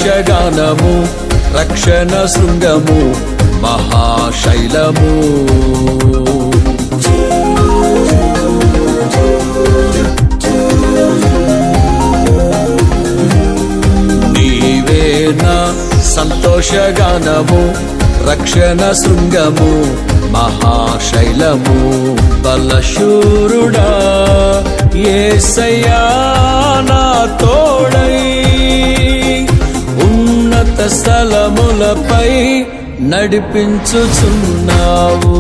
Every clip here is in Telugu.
సంతోషగానము రక్షణ శృంగము మహాశైలము. నీవేనా సంతోషగానము రక్షణ శృంగము మహాశైలము. బలశూరుడా యేసయ్యా నా తోడై ఉన్నత స్థలములపై నడిపించుచున్నావు.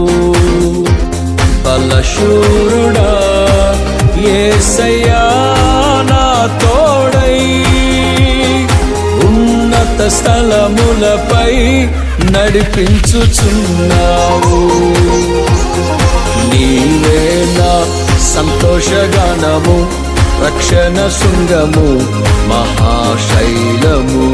బలశూరుడా యేసయ్యా నా తోడై ఉన్నత స్థలములపై నడిపించుచున్నావు. నీవేనా సంతోషగానము రక్షణ శృంగము మహాశైలము.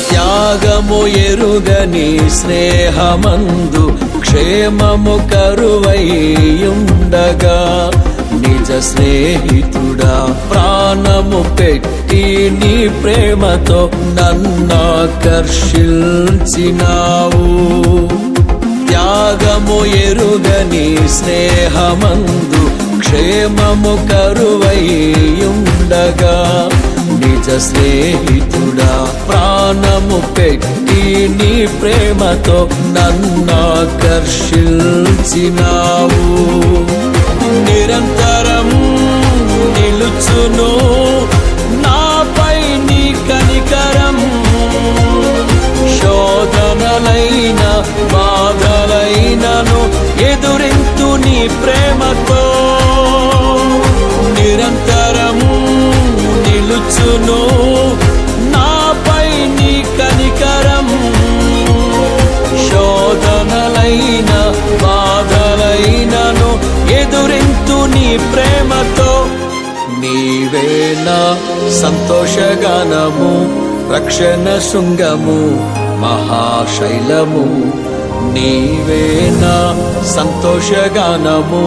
త్యాగము ఎరుగని స్నేహమందు క్షేమము కరువైయుండగా నిజ స్నేహితుడా ప్రాణము పెట్టి నీ ప్రేమతో నన్నాకర్షించినావు. త్యాగము ఎరుగని స్నేహమందు క్షేమము కరువైయుండగా నిజ స్నేహితుడా ప్రాణము పెట్టి నీ ప్రేమతో నన్నాకర్షించినావు. నిరంతరం నిలుచును నాపై నీ కనికరం. శోధనలైన బాధలైనను ఎదురింతు నీ ప్రేమతో. నిరంతరం నిలుచును నాపై నీ కనికరం. శోధనలైన బాధలైనను ఎదురింతు నీ ప్రేమతో. నీవేనా సంతోషగానము రక్షణ శృంగము మహాశైలము. నీవేనా సంతోషగానము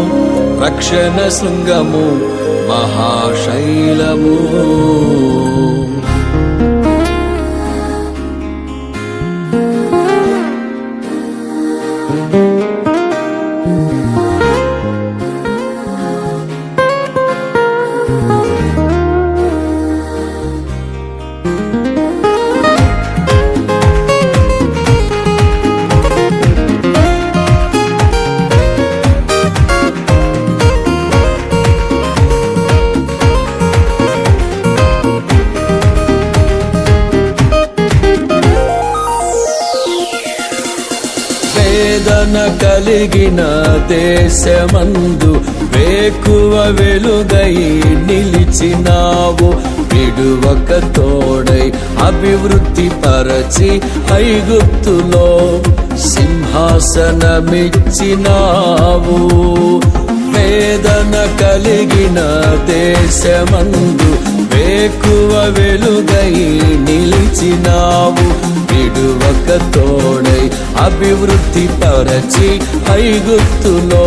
రక్షణ శృంగము మహాశైలము. వేదన కలిగిన దేశమందు వేకువ వెలుగై నిలిచినావు. విడువక తోడై అభివృద్ధి పరచి ఐగుప్తులో సింహాసనమిచ్చినావు. వేదన కలిగిన దేశమందు వేకువ వెలుగై నిలిచినావు. విడువక తోడై అభివృద్ధి పరచి ఐగుప్తులో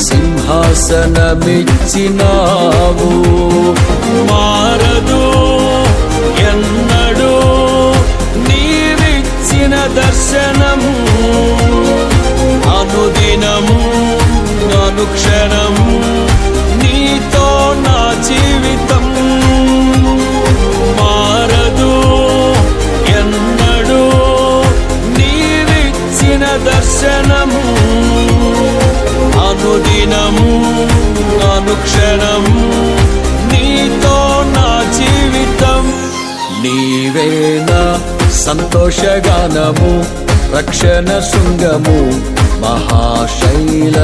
సింహాసనమిచ్చినావు. మారదు ఎన్నడూ నీవిచ్చిన దర్శనము. అనుదినము అనుక్షణము నీతో నా జీవితం. మారదు ఎన్నడూ నీవిచ్చిన దర్శనము. అనుదినము అనుక్షణము నీతో నా జీవితం. నీవేనా సంతోషగానము రక్షణ శృంగము మహాశైల